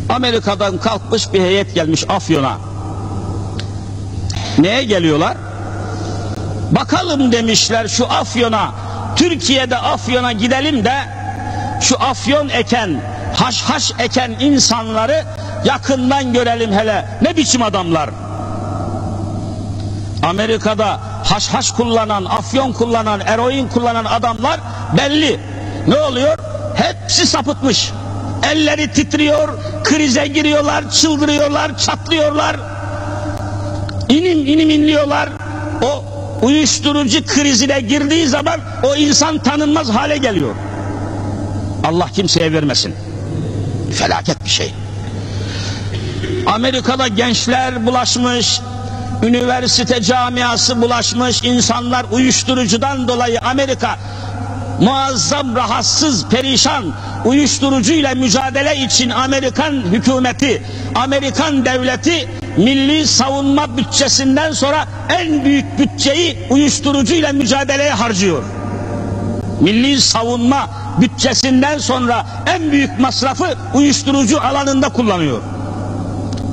Amerika'dan kalkmış bir heyet gelmiş Afyon'a. Neye geliyorlar? Bakalım demişler şu Afyon'a, Türkiye'de Afyon'a gidelim de şu afyon eken, haşhaş eken insanları yakından görelim hele. Ne biçim adamlar? Amerika'da haşhaş kullanan, afyon kullanan, eroin kullanan adamlar belli. Ne oluyor? Hepsi sapıtmış. Elleri titriyor, krize giriyorlar, çıldırıyorlar, çatlıyorlar. İnim inim inliyorlar. O uyuşturucu krizine girdiği zaman o insan tanınmaz hale geliyor. Allah kimseye vermesin. Felaket bir şey. Amerika'da gençler bulaşmış, üniversite camiası bulaşmış, insanlar uyuşturucudan dolayı Amerika muazzam rahatsız, perişan. Uyuşturucuyla mücadele için Amerikan hükümeti, Amerikan devleti milli savunma bütçesinden sonra en büyük bütçeyi uyuşturucuyla mücadeleye harcıyor. Milli savunma bütçesinden sonra en büyük masrafı uyuşturucu alanında kullanıyor.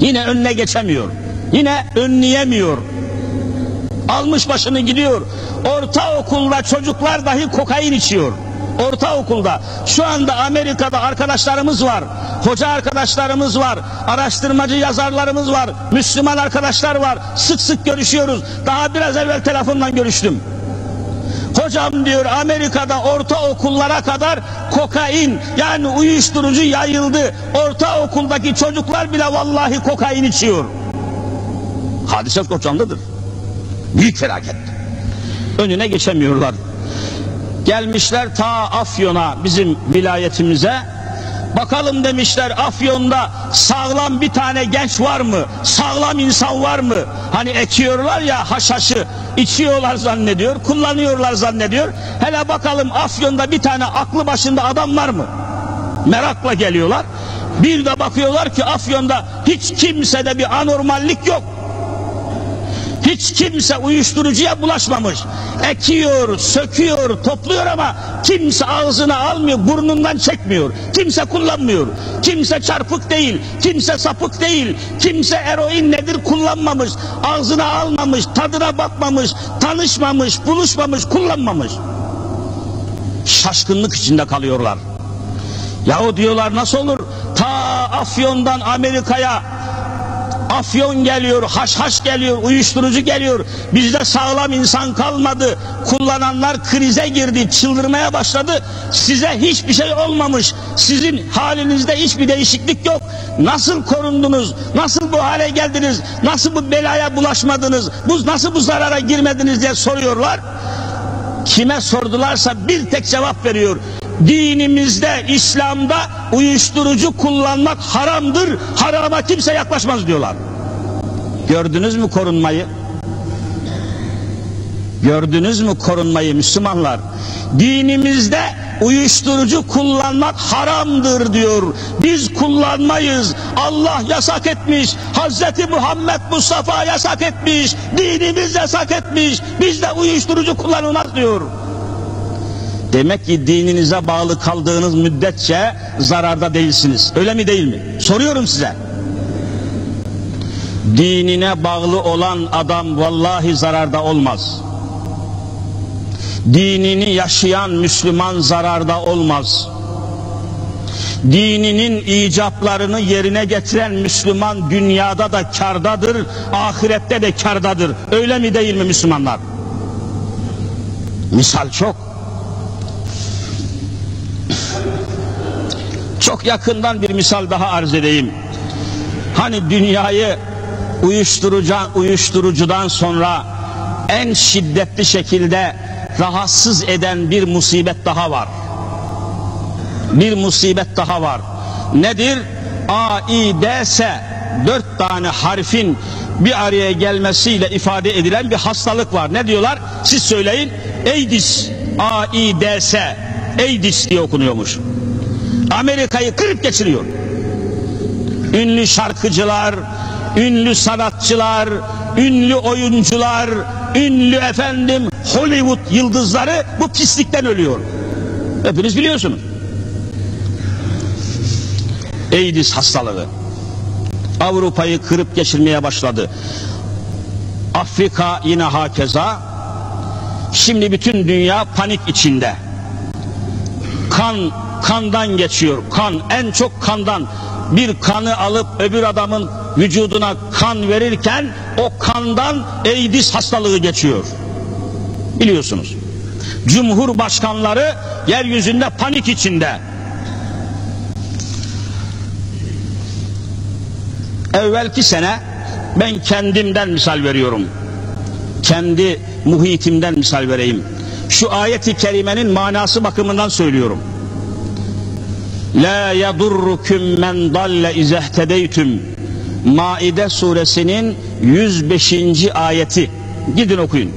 Yine önüne geçemiyor. Yine önleyemiyor. Almış başını gidiyor. Ortaokulda çocuklar dahi kokain içiyor. Ortaokulda. Şu anda Amerika'da arkadaşlarımız var. Hoca arkadaşlarımız var. Araştırmacı yazarlarımız var. Müslüman arkadaşlar var. Sık sık görüşüyoruz. Daha biraz evvel telefonla görüştüm. Hocam diyor, Amerika'da ortaokullara kadar kokain, yani uyuşturucu yayıldı. Ortaokuldaki çocuklar bile vallahi kokain içiyor. Hadise koçanlıdır. Büyük felaket. Önüne geçemiyorlar. Gelmişler ta Afyon'a, bizim vilayetimize. Bakalım demişler, Afyon'da sağlam bir tane genç var mı? Sağlam insan var mı? Hani ekiyorlar ya haşhaşı, içiyorlar zannediyor, kullanıyorlar zannediyor. Hele bakalım Afyon'da bir tane aklı başında adam var mı? Merakla geliyorlar. Bir de bakıyorlar ki Afyon'da hiç kimsede bir anormallik yok. Hiç kimse uyuşturucuya bulaşmamış. Ekiyor, söküyor, topluyor ama kimse ağzına almıyor, burnundan çekmiyor. Kimse kullanmıyor. Kimse çarpık değil, kimse sapık değil. Kimse eroin nedir kullanmamış, ağzına almamış, tadına bakmamış, tanışmamış, buluşmamış, kullanmamış. Şaşkınlık içinde kalıyorlar. Yahu diyorlar, nasıl olur? Ta Afyon'dan Amerika'ya afyon geliyor, haşhaş geliyor, uyuşturucu geliyor. Bizde sağlam insan kalmadı. Kullananlar krize girdi, çıldırmaya başladı. Size hiçbir şey olmamış. Sizin halinizde hiçbir değişiklik yok. Nasıl korundunuz? Nasıl bu hale geldiniz? Nasıl bu belaya bulaşmadınız? Nasıl bu zarara girmediniz diye soruyorlar. Kime sordularsa bir tek cevap veriyor. Dinimizde, İslam'da uyuşturucu kullanmak haramdır, harama kimse yaklaşmaz diyorlar. Gördünüz mü korunmayı? Gördünüz mü korunmayı Müslümanlar? Dinimizde uyuşturucu kullanmak haramdır diyor. Biz kullanmayız. Allah yasak etmiş. Hazreti Muhammed Mustafa yasak etmiş. Dinimiz yasak etmiş. Biz de uyuşturucu kullanılmaz diyor. Demek ki dininize bağlı kaldığınız müddetçe zararda değilsiniz. Öyle mi değil mi? Soruyorum size. Dinine bağlı olan adam vallahi zararda olmaz. Dinini yaşayan Müslüman zararda olmaz. Dininin icaplarını yerine getiren Müslüman dünyada da kârdadır, ahirette de kârdadır. Öyle mi değil mi Müslümanlar? Misal çok. Çok yakından bir misal daha arz edeyim. Hani dünyayı uyuşturucudan sonra en şiddetli şekilde rahatsız eden bir musibet daha var. Bir musibet daha var. Nedir? AIDS, 4 tane harfin bir araya gelmesiyle ifade edilen bir hastalık var. Ne diyorlar? Siz söyleyin. AIDS, AIDS, AIDS diye okunuyormuş. Amerika'yı kırıp geçiriyor. Ünlü şarkıcılar, ünlü sanatçılar, ünlü oyuncular, ünlü Hollywood yıldızları bu pislikten ölüyor. Hepiniz biliyorsunuz. AIDS hastalığı. Avrupa'yı kırıp geçirmeye başladı. Afrika yine hakeza. Şimdi bütün dünya panik içinde. Kandan geçiyor. Kan, en çok kandan. Bir kanı alıp öbür adamın vücuduna kan verirken o kandan AIDS hastalığı geçiyor. Biliyorsunuz. Cumhurbaşkanları yeryüzünde panik içinde. Evvelki sene ben kendimden misal veriyorum. Kendi muhitimden misal vereyim. Şu ayet-i kerimenin manası bakımından söylüyorum. La yadurrukum men dalle izehtedeytüm. Maide suresinin 105. ayeti. Gidin okuyun.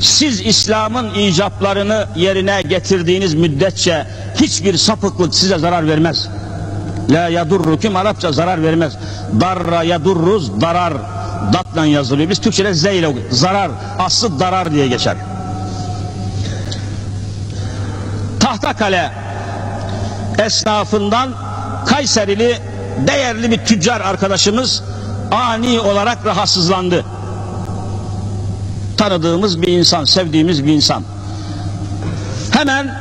Siz İslam'ın icaplarını yerine getirdiğiniz müddetçe hiçbir sapıklık size zarar vermez. La yadurrukum Arapça zarar vermez. Darra yadurruz, darar. Datla yazılıyor. Biz Türkçe'de z ile okuyoruz. Zarar. Aslı darar diye geçer. Tahtakale esnafından Kayserili değerli bir tüccar arkadaşımız ani olarak rahatsızlandı. Tanıdığımız bir insan, sevdiğimiz bir insan. Hemen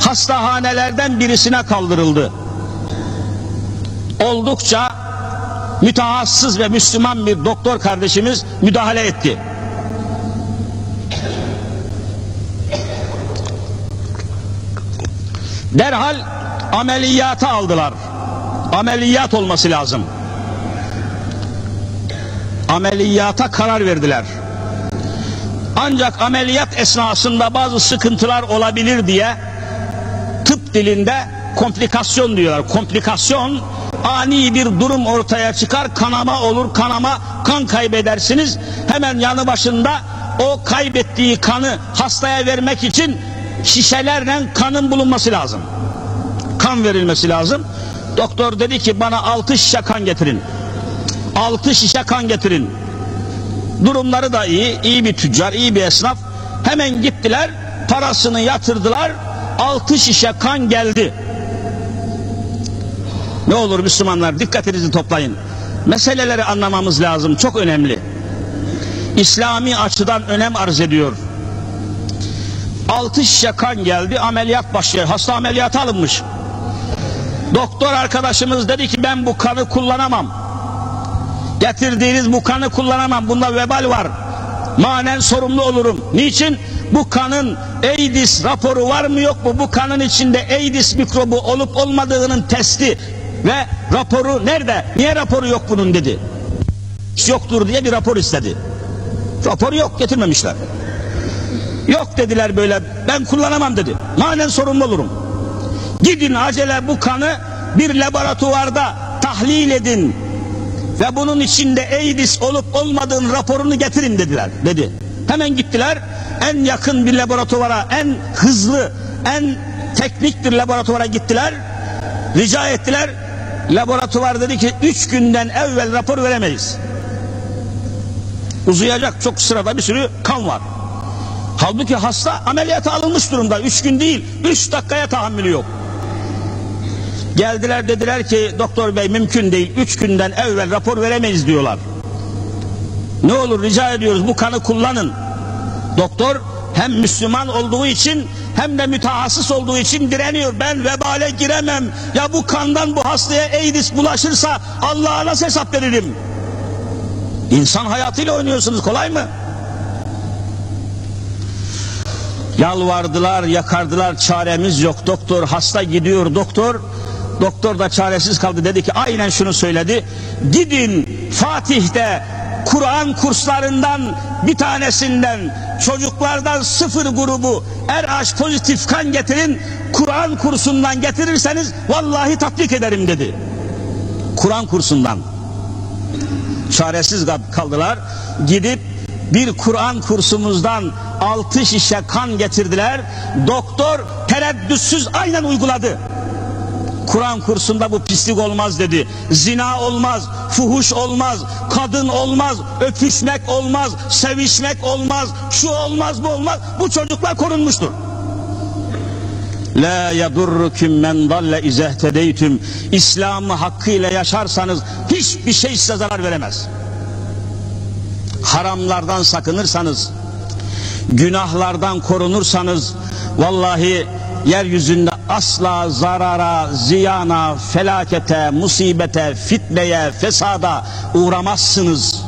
hastahanelerden birisine kaldırıldı. Oldukça mütehassıs ve Müslüman bir doktor kardeşimiz müdahale etti. Derhal ameliyata aldılar. Ameliyat olması lazım. Ameliyata karar verdiler. Ancak ameliyat esnasında bazı sıkıntılar olabilir diye tıp dilinde komplikasyon diyorlar. Komplikasyon, ani bir durum ortaya çıkar, kanama olur, kan kaybedersiniz. Hemen yanı başında o kaybettiği kanı hastaya vermek için şişelerle kanın bulunması lazım. Kan verilmesi lazım. Doktor dedi ki bana 6 şişe kan getirin. 6 şişe kan getirin. Durumları da iyi bir tüccar, iyi bir esnaf. Hemen gittiler, parasını yatırdılar, 6 şişe kan geldi. Ne olur Müslümanlar dikkatinizi toplayın. Meseleleri anlamamız lazım, çok önemli. İslami açıdan önem arz ediyor. 6 şişe kan geldi, ameliyat başlıyor. Hasta ameliyata alınmış. Doktor arkadaşımız dedi ki ben bu kanı kullanamam. Getirdiğiniz bu kanı kullanamam. Bunda vebal var. Manen sorumlu olurum. Niçin? Bu kanın AIDS raporu var mı yok mu? Bu kanın içinde AIDS mikrobu olup olmadığının testi ve raporu nerede? Niye raporu yok bunun dedi. Yoktur diye bir rapor istedi. Raporu yok, getirmemişler. Yok dediler böyle, ben kullanamam dedi. Manen sorumlu olurum. Gidin acele bu kanı bir laboratuvarda tahlil edin ve bunun içinde AIDS olup olmadığın raporunu getirin dediler. Dedi. Hemen gittiler, en yakın bir laboratuvara, en hızlı, en teknik bir laboratuvara gittiler. Rica ettiler. Laboratuvar dedi ki 3 günden evvel rapor veremeyiz. Uzayacak, çok sırada bir sürü kan var. Halbuki hasta ameliyata alınmış durumda. 3 gün değil, 3 dakikaya tahammülü yok. Geldiler, dediler ki doktor bey mümkün değil, 3 günden evvel rapor veremeyiz diyorlar. Ne olur rica ediyoruz bu kanı kullanın. Doktor hem Müslüman olduğu için hem de mütehassıs olduğu için direniyor. Ben vebale giremem. Ya bu kandan bu hastaya AIDS bulaşırsa Allah'a nasıl hesap veririm? İnsan hayatıyla oynuyorsunuz, kolay mı? Yalvardılar, yakardılar, çaremiz yok. Doktor, hasta gidiyor doktor. Doktor da çaresiz kaldı, dedi ki aynen şunu söyledi. Gidin Fatih'te Kur'an kurslarından bir tanesinden çocuklardan 0 grubu RH pozitif kan getirin. Kur'an kursundan getirirseniz vallahi tatbik ederim dedi. Kur'an kursundan. Çaresiz kaldılar. Gidip bir Kur'an kursumuzdan 6 şişe kan getirdiler. Doktor tereddütsüz aynen uyguladı. Kur'an kursunda bu pislik olmaz dedi. Zina olmaz, fuhuş olmaz, kadın olmaz, öpüşmek olmaz, sevişmek olmaz, şu olmaz, bu olmaz. Bu çocuklar korunmuştur. La yadurrukum men dalle izehtedeytüm. İslam'ı hakkıyla yaşarsanız hiçbir şey size zarar veremez. Haramlardan sakınırsanız, günahlardan korunursanız, vallahi yeryüzünde asla zarara, ziyana, felakete, musibete, fitneye, fesada uğramazsınız.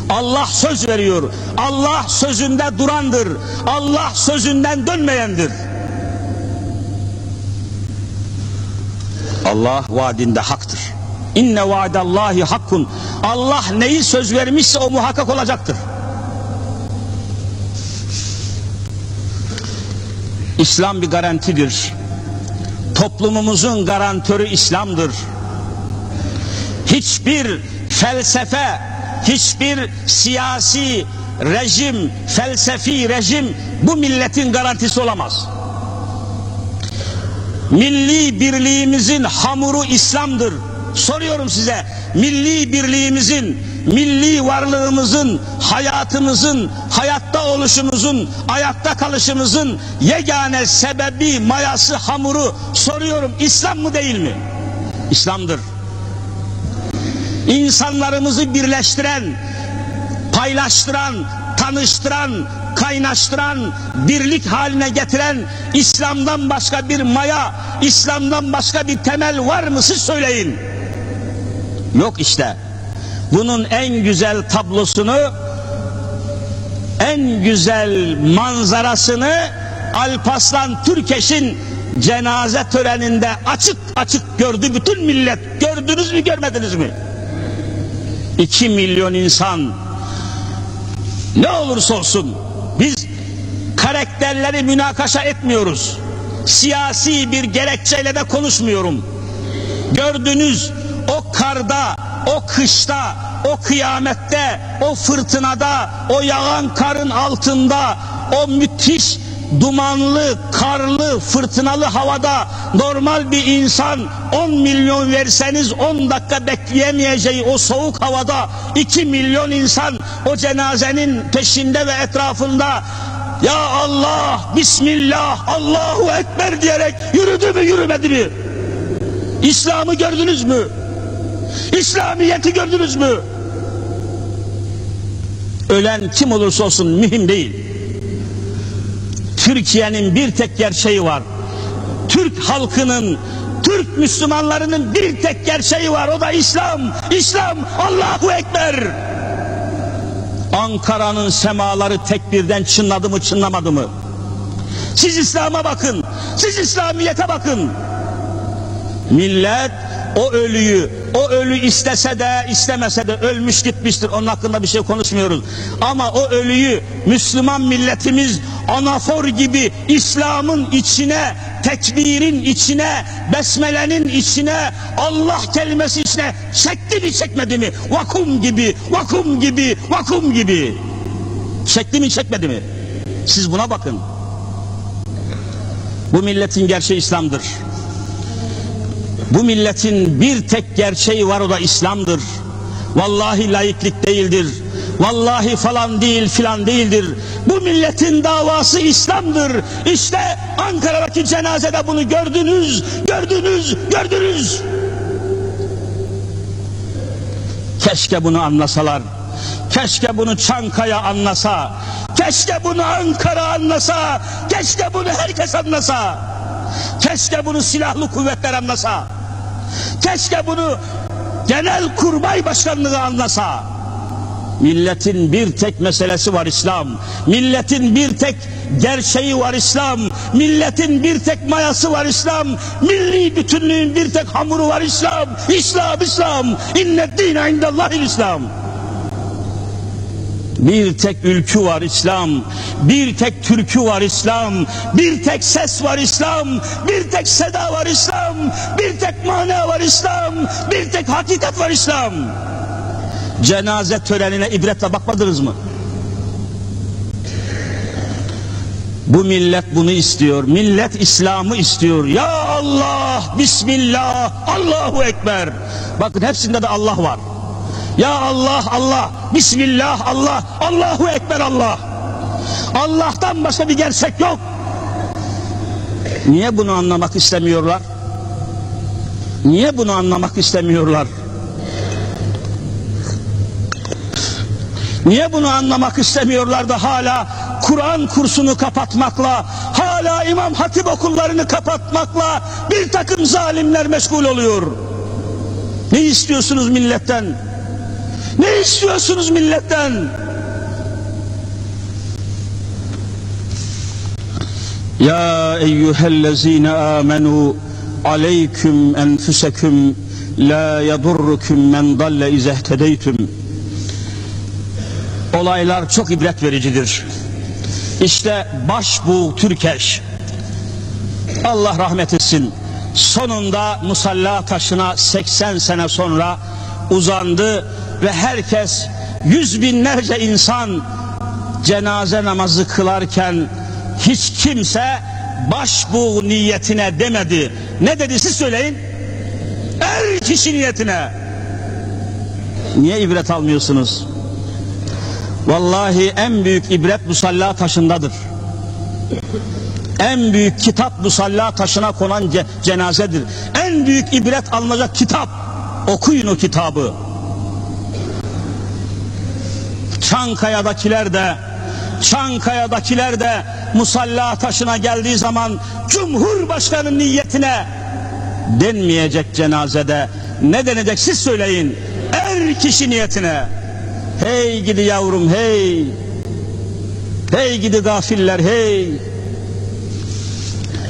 Allah söz veriyor. Allah sözünde durandır. Allah sözünden dönmeyendir. Allah vaadinde haktır. İnne vaadallahi hakkun. Allah neyi söz vermişse o muhakkak olacaktır. İslam bir garantidir. Toplumumuzun garantörü İslam'dır. Hiçbir felsefe, hiçbir siyasi rejim, felsefi rejim bu milletin garantisi olamaz. Milli birliğimizin hamuru İslam'dır. Soruyorum size, milli birliğimizin, milli varlığımızın, hayatımızın, hayatta oluşumuzun, ayakta kalışımızın yegane sebebi, mayası, hamuru soruyorum, İslam mı değil mi? İslam'dır. İnsanlarımızı birleştiren, paylaştıran, tanıştıran, kaynaştıran, birlik haline getiren İslam'dan başka bir maya, İslam'dan başka bir temel var mı siz söyleyin. Yok işte. Bunun en güzel tablosunu, en güzel manzarasını Alparslan Türkeş'in cenaze töreninde açık açık gördü bütün millet. Gördünüz mü, görmediniz mi? 2 milyon insan, ne olursa olsun biz karakterleri münakaşa etmiyoruz. Siyasi bir gerekçeyle de konuşmuyorum. Gördünüz, o karda, o kışta, o kıyamette, o fırtınada, o yağan karın altında, o müthiş dumanlı, karlı, fırtınalı havada normal bir insan 10 milyon verseniz 10 dakika bekleyemeyeceği o soğuk havada 2 milyon insan o cenazenin peşinde ve etrafında ya Allah, Bismillah, Allahu Ekber diyerek yürüdü mü, yürümedi mi? İslam'ı gördünüz mü? İslamiyet'i gördünüz mü? Ölen kim olursa olsun mühim değil. Türkiye'nin bir tek gerçeği var. Türk halkının, Türk Müslümanlarının bir tek gerçeği var. O da İslam. İslam, Allahu Ekber. Ankara'nın semaları tekbirden çınladı mı, çınlamadı mı? Siz İslam'a bakın. Siz İslamiyet'e bakın. Millet o ölü istese de istemese de ölmüş gitmiştir. Onun hakkında bir şey konuşmuyoruz. Ama o ölüyü Müslüman milletimiz anafor gibi İslam'ın içine, tekbirin içine, besmelenin içine, Allah kelimesi içine çekti mi, çekmedi mi? Vakum gibi, vakum gibi, vakum gibi. Çekti mi, çekmedi mi? Siz buna bakın. Bu milletin gerçeği İslam'dır. Bu milletin bir tek gerçeği var, o da İslam'dır. Vallahi laiklik değildir. Vallahi falan değil filan değildir. Bu milletin davası İslam'dır. İşte Ankara'daki cenazede bunu gördünüz, gördünüz, gördünüz. Keşke bunu anlasalar. Keşke bunu Çankaya anlasa. Keşke bunu Ankara anlasa. Keşke bunu herkes anlasa. Keşke bunu silahlı kuvvetler anlasa. Keşke bunu Genelkurmay Başkanlığı anlasa. Milletin bir tek meselesi var, İslam. Milletin bir tek gerçeği var, İslam. Milletin bir tek mayası var, İslam. Milli bütünlüğün bir tek hamuru var, İslam. İslam, İslam. İnneddîne indellâhil İslam. Bir tek ülkü var, İslam. Bir tek türkü var, İslam. Bir tek ses var, İslam. Bir tek seda var, İslam. Bir tek mana var, İslam. Bir tek hakikat var, İslam. Cenaze törenine ibretle bakmadınız mı? Bu millet bunu istiyor. Millet İslam'ı istiyor. Ya Allah, Bismillah, Allahu Ekber. Bakın hepsinde de Allah var. Ya Allah, Allah, Bismillah, Allah, Allahu Ekber, Allah. Allah'tan başka bir gerçek yok. Niye bunu anlamak istemiyorlar? Niye bunu anlamak istemiyorlar? Niye bunu anlamak istemiyorlar da hala Kur'an kursunu kapatmakla, hala İmam Hatip okullarını kapatmakla bir takım zalimler meşgul oluyor? Ne istiyorsunuz milletten? Ne istiyorsunuz milletten? Ya eyyühellezine amenu aleyküm enfuseküm la yadurrukum men dalle izehtedeytüm. Olaylar çok ibret vericidir. İşte Başbuğ Türkeş, Allah rahmet etsin, sonunda musalla taşına 80 sene sonra uzandı ve herkes, yüz binlerce insan cenaze namazı kılarken hiç kimse Başbuğ niyetine demedi. Ne dedi siz söyleyin? Er kişi niyetine. Niye ibret almıyorsunuz? Vallahi en büyük ibret musalla taşındadır. En büyük kitap musalla taşına konan cenazedir. En büyük ibret alınacak kitap. Okuyun o kitabı. Çankaya'dakiler de musalla taşına geldiği zaman Cumhurbaşkanı niyetine denmeyecek cenazede. Ne denecek siz söyleyin? Er kişi niyetine. Hey gidi yavrum hey. Hey gidi gafiller hey.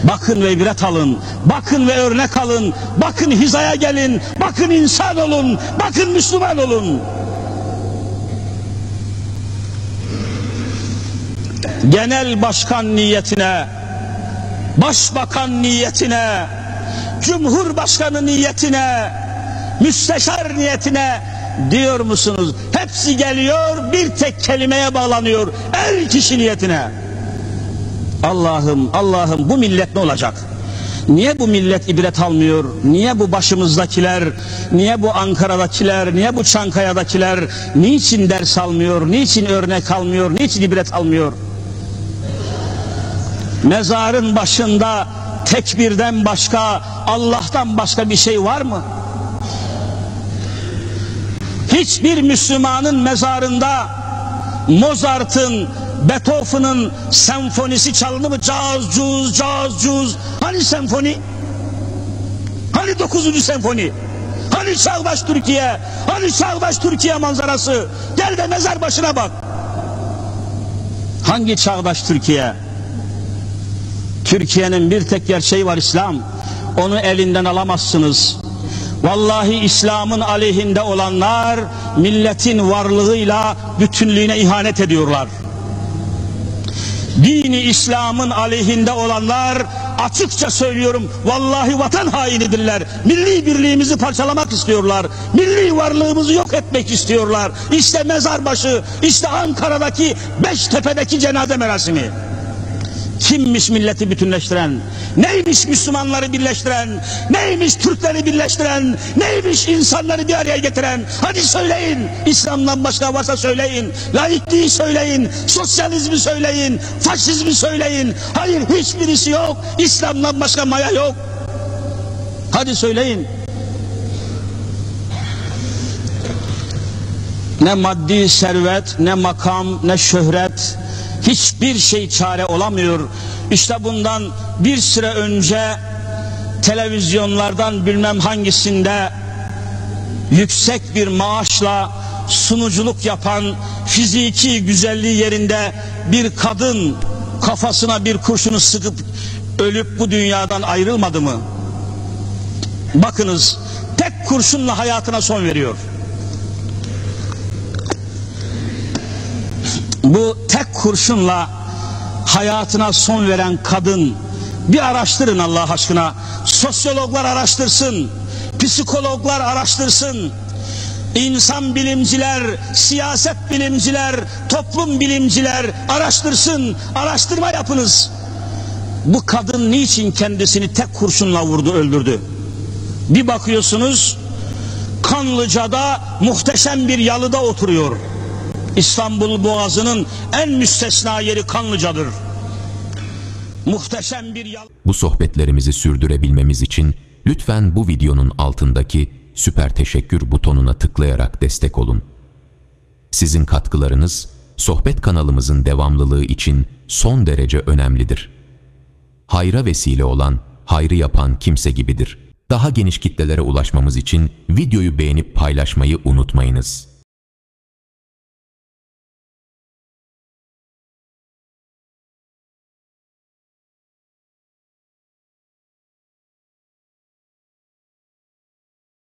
Bakın ve ibret alın. Bakın ve örnek alın. Bakın hizaya gelin. Bakın insan olun. Bakın Müslüman olun. Genel başkan niyetine, başbakan niyetine, cumhurbaşkanı niyetine, müsteşar niyetine diyor musunuz? Hepsi geliyor, bir tek kelimeye bağlanıyor. Er kişi niyetine. Allah'ım, Allah'ım, bu millet ne olacak? Niye bu millet ibret almıyor? Niye bu başımızdakiler, niye bu Ankara'dakiler, niye bu Çankaya'dakiler niçin ders almıyor, niçin örnek almıyor, niçin ibret almıyor? Mezarın başında tekbirden başka, Allah'tan başka bir şey var mı? Hiçbir Müslümanın mezarında Mozart'ın, Beethoven'ın senfonisi çalınır mı? Caz cuz, caz cuz. Hani senfoni? Hani 9. senfoni? Hani Çağdaş Türkiye? Hani Çağdaş Türkiye manzarası? Gel de mezar başına bak. Hangi Çağdaş Türkiye? Türkiye'nin bir tek gerçeği var, İslam. Onu elinden alamazsınız. Vallahi İslam'ın aleyhinde olanlar milletin varlığıyla bütünlüğüne ihanet ediyorlar. Dini İslam'ın aleyhinde olanlar, açıkça söylüyorum, vallahi vatan hainidirler. Milli birliğimizi parçalamak istiyorlar. Milli varlığımızı yok etmek istiyorlar. İşte mezarbaşı, işte Ankara'daki Beştepe'deki cenaze merasimi. Kimmiş milleti bütünleştiren? Neymiş Müslümanları birleştiren? Neymiş Türkleri birleştiren? Neymiş insanları bir araya getiren? Hadi söyleyin. İslam'dan başka varsa söyleyin. Laikliği söyleyin. Sosyalizmi söyleyin. Faşizmi söyleyin. Hayır, hiçbirisi yok. İslam'dan başka maya yok. Hadi söyleyin. Ne maddi servet, ne makam, ne şöhret, hiçbir şey çare olamıyor. İşte bundan bir süre önce televizyonlardan bilmem hangisinde yüksek bir maaşla sunuculuk yapan, fiziki güzelliği yerinde bir kadın kafasına bir kurşunu sıkıp ölüp bu dünyadan ayrılmadı mı? Bakınız, tek kurşunla hayatına son veriyor. Bu tek kurşunla hayatına son veren kadın, bir araştırın Allah aşkına. Sosyologlar araştırsın, psikologlar araştırsın, insan bilimciler, siyaset bilimciler, toplum bilimciler araştırsın, araştırma yapınız. Bu kadın niçin kendisini tek kurşunla vurdu, öldürdü? Bir bakıyorsunuz, Kanlıca'da muhteşem bir yalıda oturuyor. İstanbul Boğazı'nın en müstesna yeri Kanlıca'dır. Muhteşem bir yalı. Bu sohbetlerimizi sürdürebilmemiz için lütfen bu videonun altındaki süper teşekkür butonuna tıklayarak destek olun. Sizin katkılarınız, sohbet kanalımızın devamlılığı için son derece önemlidir. Hayra vesile olan, hayrı yapan kimse gibidir. Daha geniş kitlelere ulaşmamız için videoyu beğenip paylaşmayı unutmayınız.